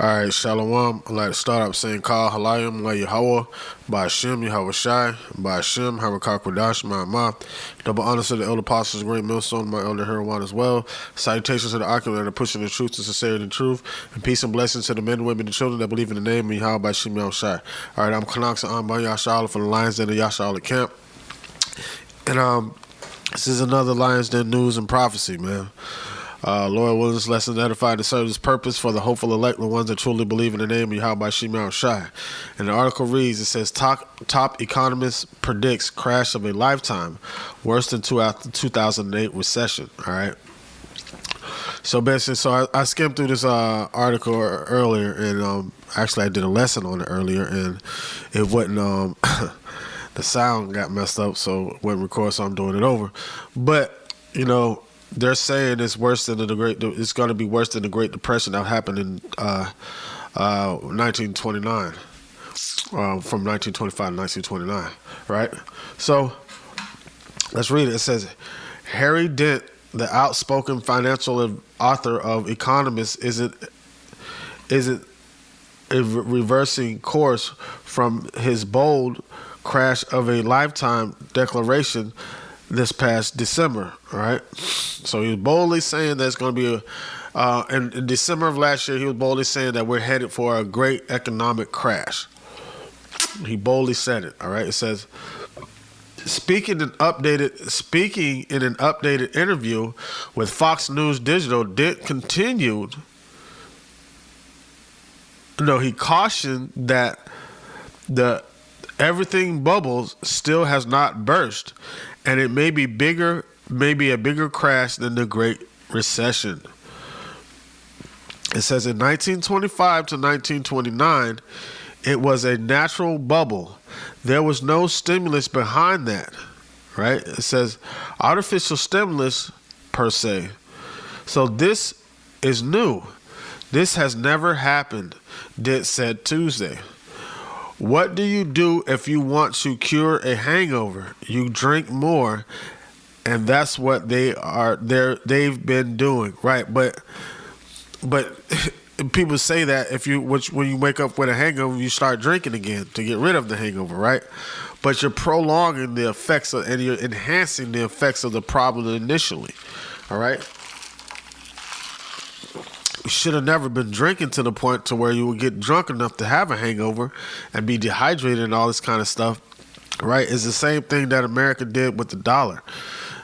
All right, Shalom. I'd like to start up saying Kal Halayim La Yahweh, by Hashem Yahweh Shai, by Hashem Harakak Wadash Ma'amah. Double honors to the elder apostles, great millstone, my elder Heroin as well. Salutations to the ocular that are pushing the truth to sincerity and truth. And peace and blessings to the men, women, and children that believe in the name of Yahweh by Hashem Yahweh Shai. All right, I'm Kanaksa Amba Yasha'Allah for the Lions Den of Yasha'Allah camp. And this is another Lions Den news and prophecy, man. Lord willing, this lesson edified to serve his purpose for the hopeful elect, the ones that truly believe in the name of Yahweh Shema Shai. And the article reads, it says, top economist predicts crash of a lifetime, worse than 2008 recession. All right. So basically, I skimmed through this article earlier, and actually I did a lesson on it earlier, and it wasn't, the sound got messed up, so it wouldn't record, so I'm doing it over. But, you know, they're saying it's worse than it's going to be worse than the Great Depression that happened in 1929, from 1925 to 1929, right? So let's read it. It says, Harry Dent, the outspoken financial author of Economist, isn't reversing course from his bold crash of a lifetime declaration this past December, right? So he was boldly saying that it's going to be in December of last year, he was boldly saying that we're headed for a great economic crash. He boldly said it, all right? It says, speaking in an updated interview with Fox News Digital, Dent continued, he cautioned that the everything bubbles still has not burst, and it may be a bigger crash than the Great Recession. It says in 1925 to 1929, it was a natural bubble. There was no stimulus behind that, right? It says artificial stimulus per se. So this is new. This has never happened, Dent said Tuesday. What do you do if you want to cure a hangover? You drink more, and that's what they've been doing, right? But people say that when you wake up with a hangover, you start drinking again to get rid of the hangover, right? But you're prolonging the effects and you're enhancing the effects of the problem initially, all right? You should have never been drinking to the point to where you would get drunk enough to have a hangover and be dehydrated and all this kind of stuff, right? It's the same thing that America did with the dollar,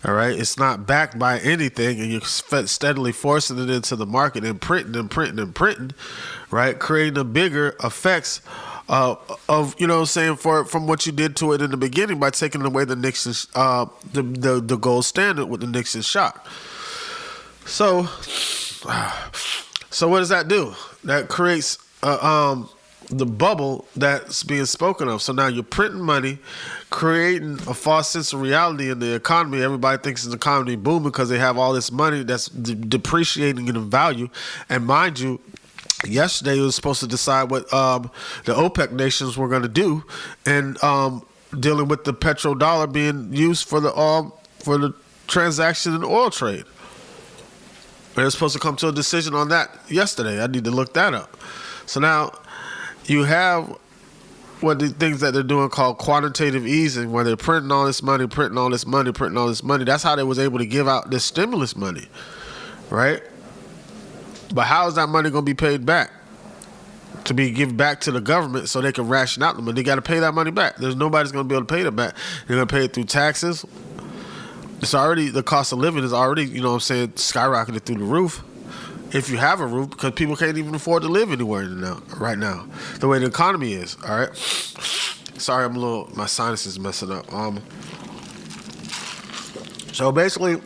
all right? It's not backed by anything, and you're steadily forcing it into the market and printing, right? Creating the bigger effects of from what you did to it in the beginning by taking away the Nixon, the gold standard with the Nixon shock. So what does that do? That creates the bubble that's being spoken of. So now you're printing money, creating a false sense of reality in the economy. Everybody thinks the economy booming because they have all this money that's depreciating in value. And mind you, yesterday it was supposed to decide what the OPEC nations were going to do, and dealing with the petrodollar being used for the transaction in oil trade. They're supposed to come to a decision on that yesterday. I need to look that up. So now you have what the things that they're doing called quantitative easing, where they're printing all this money. That's how they was able to give out this stimulus money, right? But how is that money going to be paid back? To be given back to the government so they can ration out the money. They got to pay that money back. Nobody's going to be able to pay that back. They're going to pay it through taxes. It's already, the cost of living is already, skyrocketed through the roof. If you have a roof, because people can't even afford to live anywhere right now, the way the economy is, all right? Sorry, my sinus is messing up. So basically,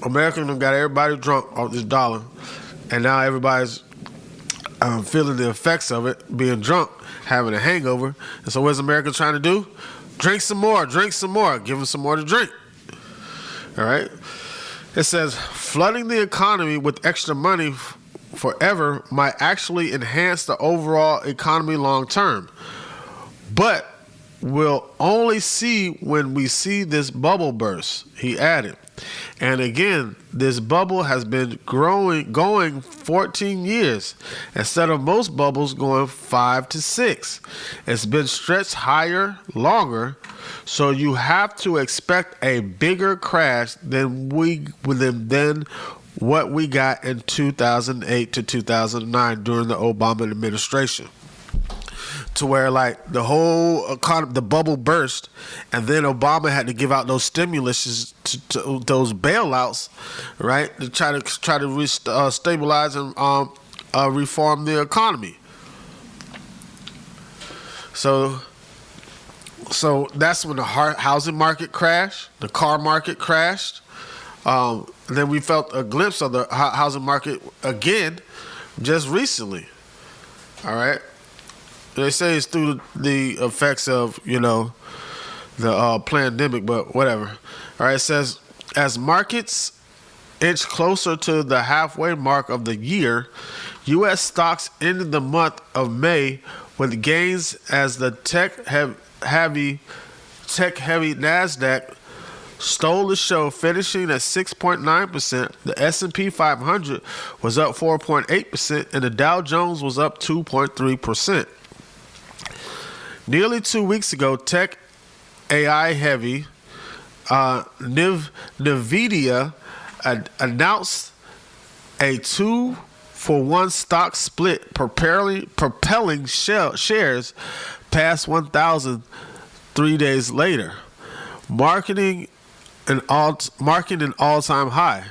Americans have got everybody drunk off this dollar, and now everybody's feeling the effects of it, being drunk, having a hangover. And so what's America trying to do? Drink some more, give them some more to drink. All right. It says flooding the economy with extra money forever might actually enhance the overall economy long term, but we'll only see when we see this bubble burst, he added. And again, this bubble has been going 14 years instead of most bubbles going 5 to 6. It's been stretched higher longer, so you have to expect a bigger crash than what we got in 2008 to 2009 during the Obama administration. To where like the whole economy, the bubble burst, and then Obama had to give out those stimuluses, to those bailouts, right, to try to stabilize and reform the economy. So that's when the housing market crashed, the car market crashed. Then we felt a glimpse of the housing market again just recently. All right. They say it's through the effects of, the pandemic, but whatever. All right, it says, as markets inch closer to the halfway mark of the year, U.S. stocks ended the month of May with gains as the tech-heavy NASDAQ stole the show, finishing at 6.9%. The S&P 500 was up 4.8%, and the Dow Jones was up 2.3%. Nearly 2 weeks ago, tech AI heavy NVIDIA announced a 2-for-1 stock split, propelling shares past 1,000 3 days later, marking an all-time high.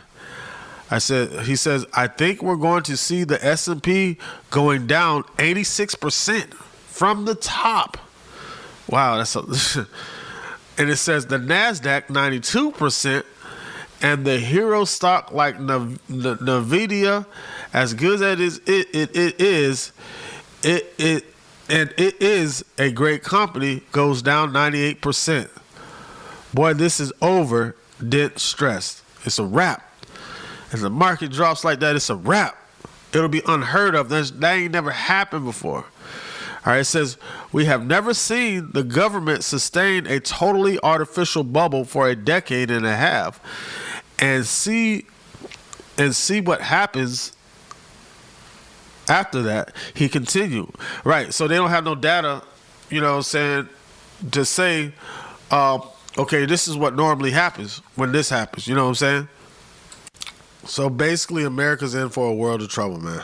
He says, I think we're going to see the S&P going down 86% from the top. Wow, that's and it says the NASDAQ 92%, and the hero stock like NVIDIA, as good as it is a great company, goes down 98%. Boy, this is over. Dent stressed. It's a wrap. As the market drops like that, it's a wrap. It'll be unheard of. That ain't never happened before. All right, it says, we have never seen the government sustain a totally artificial bubble for a decade and a half and see what happens after that. He continued. Right, so they don't have no data, to say, okay, this is what normally happens when this happens. You know what I'm saying? So basically, America's in for a world of trouble, man.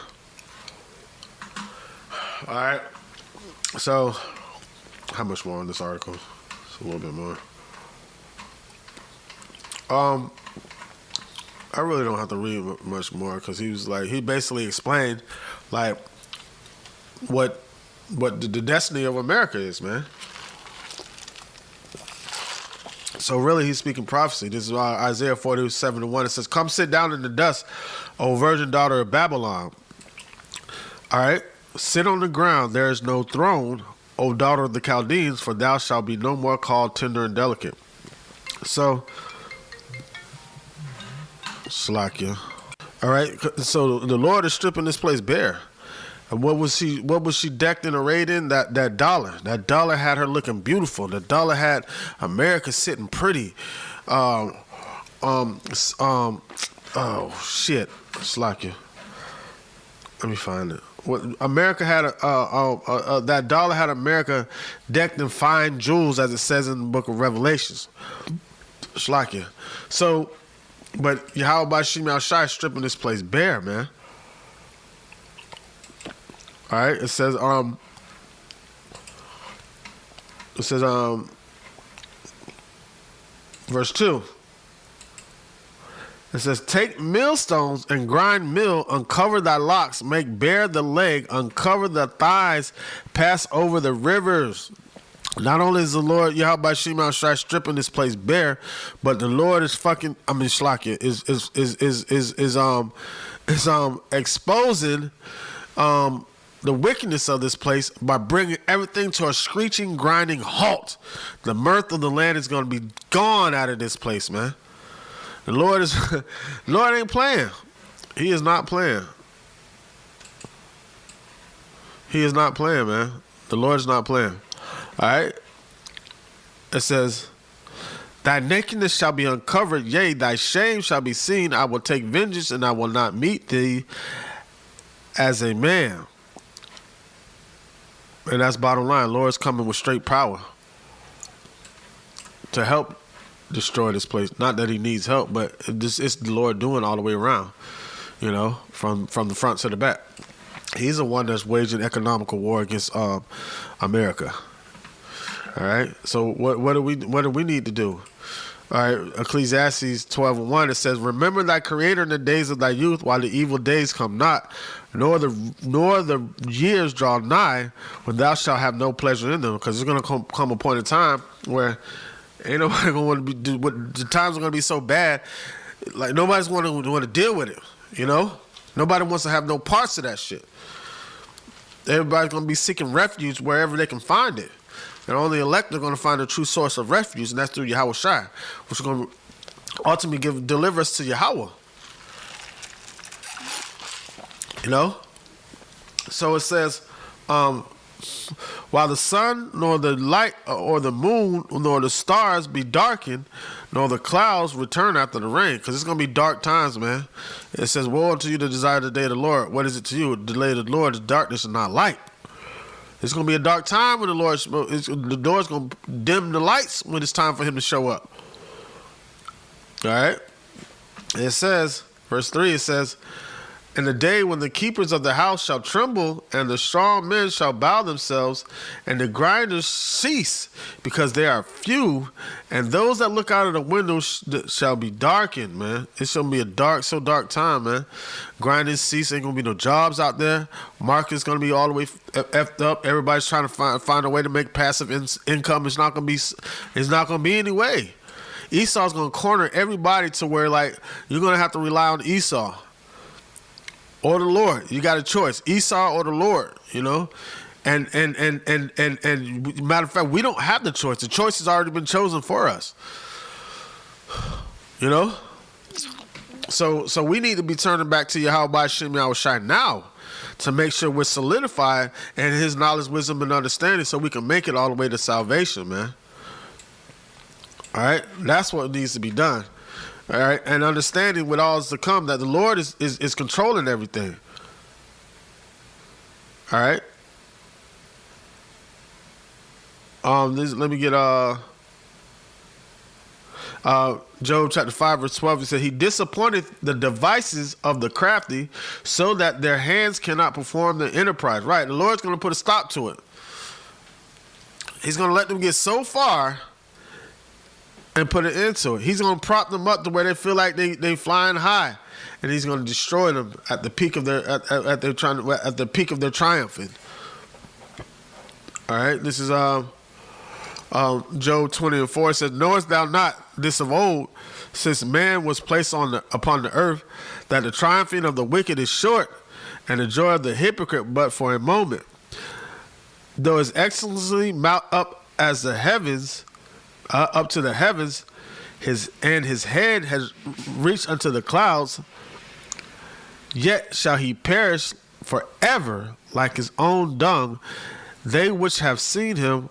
All right. So, how much more on this article? It's a little bit more. I really don't have to read much more because he basically explained like what the destiny of America is, man. So really, he's speaking prophecy. This is Isaiah 47:1. It says, "Come sit down in the dust, O virgin daughter of Babylon." All right. Sit on the ground, there is no throne, O daughter of the Chaldeans, for thou shalt be no more called tender and delicate. So, Slakia. All right, so the Lord is stripping this place bare. And what was she decked and arrayed in? That dollar. That dollar had her looking beautiful. The dollar had America sitting pretty. Oh shit, Slakia. Let me find it. What America had that dollar had America decked in fine jewels, as it says in the book of Revelations. Shlakia. So, but Yahweh Shemel Shai stripping this place bare, man. All right. It says verse 2. It says, take millstones and grind meal, uncover thy locks, make bare the leg, uncover the thighs, pass over the rivers. Not only is the Lord Yahweh Shema Shai stripping this place bare, but the Lord is Shlakia is exposing the wickedness of this place by bringing everything to a screeching, grinding halt. The mirth of the land is going to be gone out of this place, man. The Lord ain't playing. He is not playing. He is not playing, man. The Lord's not playing. All right. It says, Thy nakedness shall be uncovered, yea, thy shame shall be seen. I will take vengeance, and I will not meet thee as a man. And that's bottom line. Lord's coming with straight power to help destroy this place. Not that he needs help, but it's the Lord doing all the way around, you know, from the front to the back. He's the one that's waging economical war against America. All right. So what do we need to do? All right. Ecclesiastes 12:1, it says, "Remember thy Creator in the days of thy youth, while the evil days come not, nor the years draw nigh, when thou shalt have no pleasure in them." Because there's gonna come a point in time where ain't nobody gonna want to be. The times are gonna be so bad, like nobody's going to want to deal with it. You know, nobody wants to have no parts of that shit. Everybody's gonna be seeking refuge wherever they can find it. And only elect are going to find a true source of refuge, and that's through Yahweh Shai, which is going to ultimately deliver us to Yahweh. You know? So it says, while the sun, nor the light, or the moon, nor the stars be darkened, nor the clouds return after the rain. Because it's going to be dark times, man. It says, woe unto you that desire the day of the Lord. What is it to you? The day of the Lord is darkness and not light. It's going to be a dark time when the Lord's going to dim the lights when it's time for him to show up. All right? It says, verse 3, it says, "In the day when the keepers of the house shall tremble, and the strong men shall bow themselves, and the grinders cease, because they are few, and those that look out of the windows shall be darkened," man. It's going to be a so dark time, man. Grinding cease, ain't going to be no jobs out there. Market's going to be all the way effed up. Everybody's trying to find a way to make passive income. It's not going to be any way. Esau's going to corner everybody to where, like, you're going to have to rely on Esau. Or the Lord. You got a choice. Esau or the Lord, you know? And matter of fact, we don't have the choice. The choice has already been chosen for us. You know? So we need to be turning back to Yahweh Shem Yahweh Shai now to make sure we're solidified in his knowledge, wisdom, and understanding so we can make it all the way to salvation, man. All right? That's what needs to be done. All right, and understanding with all is to come that the Lord is controlling everything. All right. Let me get Job chapter 5 verse 12. He said, "He disappointed the devices of the crafty, so that their hands cannot perform the enterprise." Right, the Lord's going to put a stop to it. He's going to let them get so far and put an end to it. He's going to prop them up to where they feel like they flying high, and he's going to destroy them at the peak of their at the peak of their triumphing. All right, this is Job 20:4. It says, "Knowest thou not this of old, since man was placed upon the earth, that the triumphing of the wicked is short, and the joy of the hypocrite but for a moment? Though his excellency mount up as the heavens." Up to the heavens, his head has reached unto the clouds, yet shall he perish forever like his own dung. They which have seen him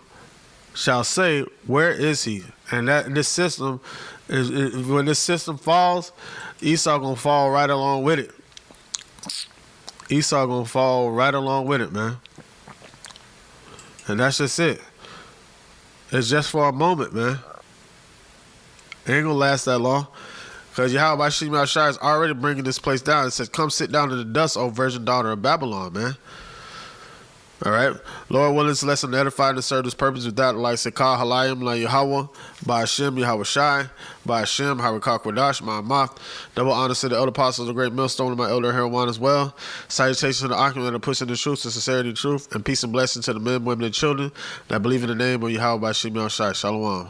shall say, where is he? And that this system when this system falls, Esau gonna fall right along with it. Esau gonna fall right along with it, man. And that's just it. It's just for a moment, man. It ain't gonna last that long. Because Yahweh Shem Yahweh Shai is already bringing this place down. It says, "Come sit down in the dust, O virgin daughter of Babylon," man. All right. Lord willing, this lesson to edify and to serve this purpose without like Sekah Halayim La Yahweh, by Hashem Yahweh Shai, by Hashem Harakah Kwadash, my mouth. Double honor to the elder apostles, the great millstone, and my elder Heroin as well. Salutations to the argument of pushing the truth to sincerity and truth, and peace and blessing to the men, women, and children that believe in the name of Yahweh by Shem Yahweh Shai. Shalom.